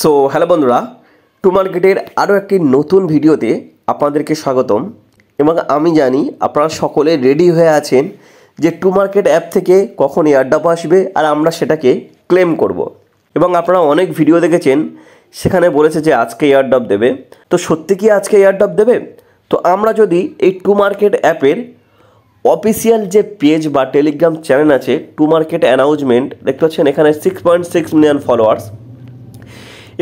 So hello বন্ধুরা, two মার্কেটের আরও একটি নতুন ভিডিওতে আপনাদেরকে স্বাগতম। এবং আমি জানি আপনারা সকলে রেডি হয়ে আছেন যে টু মার্কেট অ্যাপ থেকে কখন এয়ারড্রপ আসবে আর আমরা সেটাকে ক্লেম করব। এবং আপনারা অনেক ভিডিও দেখেছেন, সেখানে বলেছে যে আজকে এয়ারড্রপ দেবে। তো সত্যি কি আজকে এয়ারড্রপ দেবে? তো আমরা যদি এই টু মার্কেট অ্যাপের অফিসিয়াল যে পেজ বা টেলিগ্রাম চ্যানেল আছে টু মার্কেট অ্যানাউন্সমেন্ট, দেখতে পাচ্ছেন এখানে 6.6 মিলিয়ন ফলোয়ার্স।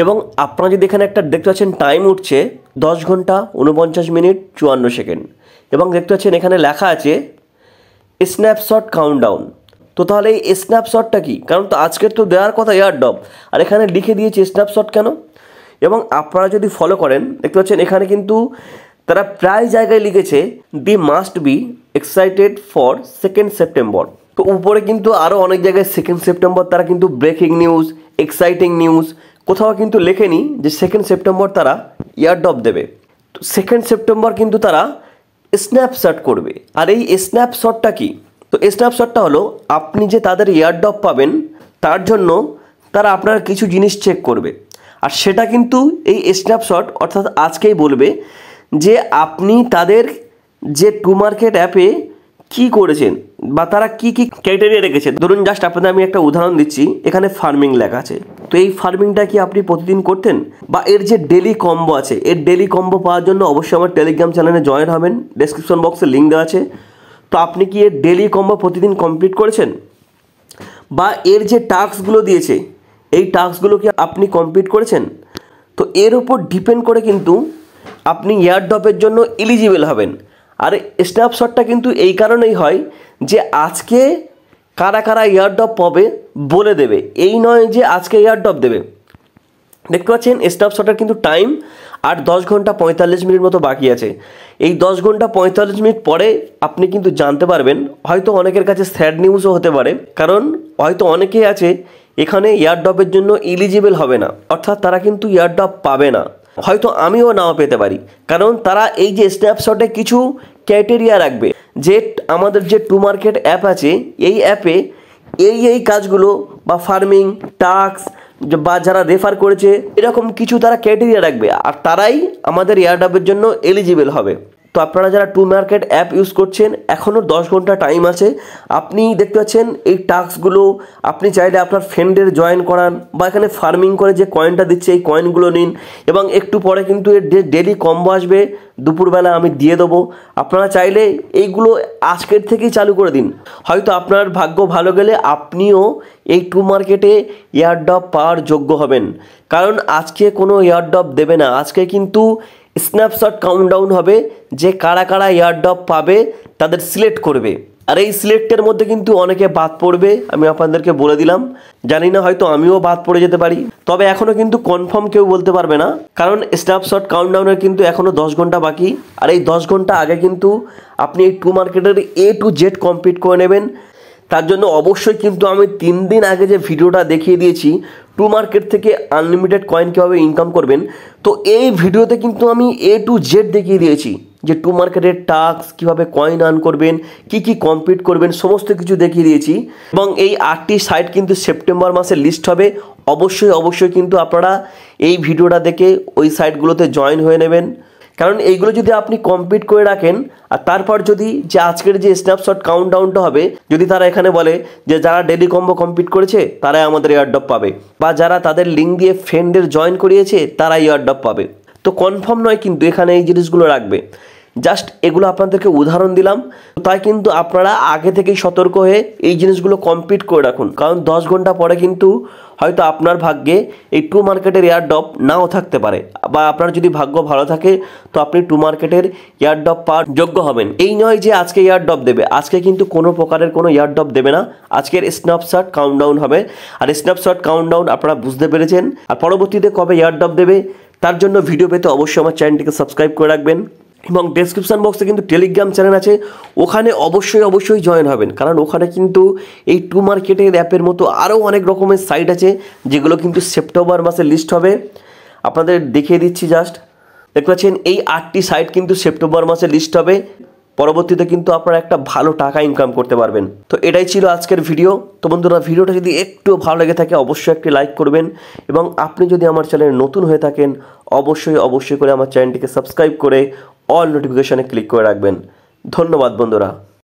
এবং আপনারা যদি এখানে একটা দেখতে পাচ্ছেন টাইম উঠছে 10 ঘন্টা 49 মিনিট 54 সেকেন্ড। এবং দেখতে পাচ্ছেন এখানে লেখা আছে স্ন্যাপশট কাউন্টডাউন। তো তাহলে এই স্ন্যাপশটটা কি? কারণ তো আজকের তো দেওয়ার কথা এয়ারড্রপ, আর এখানে লিখে দিয়েছে স্ন্যাপশট কেন? এবং আপনারা যদি ফলো করেন দেখতে পাচ্ছেন এখানে কিন্তু তারা প্রায় জায়গায় লিখেছে they must be excited for 2 September. তো উপরে কিন্তু আরও অনেক জায়গায় 2 সেপ্টেম্বর তারা কিন্তু ব্রেকিং নিউজ, এক্সাইটিং নিউজ, কোথাও কিন্তু লেখেনি যে 2 সেপ্টেম্বর তারা এয়ারড্রপ দেবে। তো 2 সেপ্টেম্বর কিন্তু তারা স্ন্যাপশট করবে। আর এই স্ন্যাপশটটা কি? তো স্ন্যাপশটটা হলো আপনি যে তাদের এয়ারড্রপ পাবেন তার জন্য তারা আপনার কিছু জিনিস চেক করবে। আর সেটা কিন্তু এই স্ন্যাপশট অর্থাৎ আজকেই বলবে যে আপনি তাদের যে টু মার্কেট অ্যাপে কী করেছেন বা তারা কি কি ক্রাইটেরিয়া রেখেছে। ধরুন জাস্ট আপনাদের আমি একটা উদাহরণ দিচ্ছি, এখানে ফার্মিং লেখা আছে। তো এই ফার্মিংটা কি আপনি প্রতিদিন করতেন? বা এর যে ডেলি কম্বো আছে, এর ডেলি কম্বো পাওয়ার জন্য অবশ্যই আমার টেলিগ্রাম চ্যানেলে জয়েন হবেন, ডেসক্রিপশন বক্সে লিঙ্ক দেওয়া আছে। তো আপনি কি এর ডেলি কম্বো প্রতিদিন কমপ্লিট করেছেন? বা এর যে টাস্কগুলো দিয়েছে এই টাস্কগুলো কি আপনি কমপ্লিট করেছেন? তো এর উপর ডিপেন্ড করে কিন্তু আপনি এয়ারড্রপের জন্য এলিজিবল হবেন। আর স্ন্যাপশটটা কিন্তু এই কারণেই হয় যে আজকে কারা কারা এয়ারড্রপ পাবে বলে দেবে, এই নয় যে আজকে এয়ারড্রপ দেবে। দেখতে পাচ্ছেন স্ন্যাপশটের কিন্তু টাইম আর 10 ঘন্টা 45 মিনিট মতো বাকি আছে। এই 10 ঘন্টা 45 মিনিট পরে আপনি কিন্তু জানতে পারবেন, হয়তো অনেকের কাছে স্যাড নিউজও হতে পারে, কারণ হয়তো অনেকেই আছে এখানে এয়ারড্রপের জন্য এলিজিবল হবে না, অর্থাৎ তারা কিন্তু এয়ারড্রপ পাবে না। হয়তো আমিও নাও পেতে পারি, কারণ তারা এই যে স্ন্যাপশটে কিছু ক্রাইটেরিয়া রাখবে যে আমাদের যে টু মার্কেট অ্যাপ আছে এই অ্যাপে এই কাজগুলো বা ফার্মিং টাস্ক বা যারা রেফার করেছে এরকম কিছু তারা ক্রাইটেরিয়া রাখবে, আর তারাই আমাদের এয়ারড্রপের জন্য এলিজিবল হবে। তো আপনারা যারা টু মার্কেট অ্যাপ ইউজ করছেন এখনও 10 ঘন্টা টাইম আছে। আপনি দেখতে পাচ্ছেন এই টাস্কগুলো আপনি চাইলে আপনার ফ্রেন্ডের জয়েন করান বা এখানে ফার্মিং করে যে কয়েনটা দিচ্ছে এই কয়েনগুলো নিন। এবং একটু পরে কিন্তু এর ডেলি কম্বো আসবে, দুপুরবেলা আমি দিয়ে দেবো। আপনারা চাইলে এইগুলো আজকের থেকেই চালু করে দিন, হয়তো আপনার ভাগ্য ভালো গেলে আপনিও এই টু মার্কেটে এয়ারড্রপ পাওয়ার যোগ্য হবেন। কারণ আজকে কোনো এয়ারড্রপ দেবে না, আজকে কিন্তু স্ন্যাপশট কাউন্টডাউন হবে যে কারা কারা এয়ারড্রপ পাবে তাদের সিলেক্ট করবে। আর এই সিলেক্টের মধ্যে কিন্তু অনেকে বাদ পড়বে, আমি আপনাদেরকে বলে দিলাম। জানি না, হয়তো আমিও বাদ পড়ে যেতে পারি, তবে এখনও কিন্তু কনফার্ম কেউ বলতে পারবে না, কারণ স্ন্যাপশট কাউন্টডাউনের কিন্তু এখনও 10 ঘন্টা বাকি। আর এই 10 ঘন্টা আগে কিন্তু আপনি এই টু মার্কেটের A to Z কমপ্লিট করে নেবেন। তার জন্য অবশ্যই কিন্তু আমি 3 দিন আগে যে ভিডিওটা দেখিয়ে দিয়েছি টু মার্কেট থেকে আনলিমিটেড কয়েন কীভাবে ইনকাম করবেন, তো এই ভিডিওতে কিন্তু আমি A to Z দেখিয়ে দিয়েছি যে টু মার্কেটের টাস্ক কীভাবে কয়েন আর্ন করবেন, কি কি কমপ্লিট করবেন, সমস্ত কিছু দেখিয়ে দিয়েছি। এবং এই 8টি সাইট কিন্তু সেপ্টেম্বর মাসে লিস্ট হবে। অবশ্যই কিন্তু আপনারা এই ভিডিওটা দেখে ওই সাইটগুলোতে জয়েন হয়ে নেবেন, কারণ এইগুলো যদি আপনি কমপ্লিট করে রাখেন আর তারপর যদি যে আজকের যে স্ন্যাপশট কাউন্টডাউনটা হবে, যদি তারা এখানে বলে যে যারা ডেলি কম্বো কমপ্লিট করেছে তারাই আমাদের এয়ারড্রপ পাবে, বা যারা তাদের লিঙ্ক দিয়ে ফ্রেন্ডের জয়েন করিয়েছে তারাই এয়ারড্রপ পাবে, তো কনফার্ম নয় কিন্তু এখানে এই জিনিসগুলো রাখবে। জাস্ট এগুলো আপনাদেরকে উদাহরণ দিলাম, তাই কিন্তু আপনারা আগে থেকেই সতর্ক হয়ে এই জিনিসগুলো কমপ্লিট করে রাখুন, কারণ 10 ঘন্টা পরে কিন্তু হয়তো আপনার ভাগ্যে এই টু মার্কেটের এয়ারড্রপ নাও থাকতে পারে, বা আপনার যদি ভাগ্য ভালো থাকে তো আপনি টু মার্কেটের এয়ারড্রপ পাওয়ার যোগ্য হবেন। এই নয় যে আজকে এয়ারড্রপ দেবে, আজকে কিন্তু কোনো প্রকারের কোনো এয়ারড্রপ দেবে না, আজকের স্ন্যাপশট কাউন্টডাউন হবে। আর স্ন্যাপশট কাউন্টডাউন আপনারা বুঝতে পেরেছেন। আর পরবর্তীতে কবে এয়ারড্রপ দেবে তার জন্য ভিডিও পেতে অবশ্যই আমার চ্যানেলটিকে সাবস্ক্রাইব করে রাখবেন। এবং ডেসক্রিপশন বক্সে কিন্তু টেলিগ্রাম চ্যানেল আছে, ওখানে অবশ্যই জয়েন হবেন, কারণ ওখানে কিন্তু এই টু মার্কেটের অ্যাপের মতো আরও অনেক রকমের সাইট আছে যেগুলো কিন্তু সেপ্টেম্বর মাসে লিস্ট হবে। আপনাদের দেখিয়ে দিচ্ছি, জাস্ট দেখতে পাচ্ছেন এই 8টি সাইট কিন্তু সেপ্টেম্বর মাসে লিস্ট হবে। পরবর্তীতে কিন্তু আপনারা একটা ভালো টাকা ইনকাম করতে পারবেন। তো এটাই ছিল আজকের ভিডিও। তো বন্ধুরা, ভিডিওটা যদি একটু ভালো লেগে থাকে অবশ্যই একটি লাইক করবেন, এবং আপনি যদি আমার চ্যানেলে নতুন হয়ে থাকেন অবশ্যই করে আমার চ্যানেলটিকে সাবস্ক্রাইব করে অল নোটিফিকেশনে ক্লিক করে রাখবেন। ধন্যবাদ বন্ধুরা।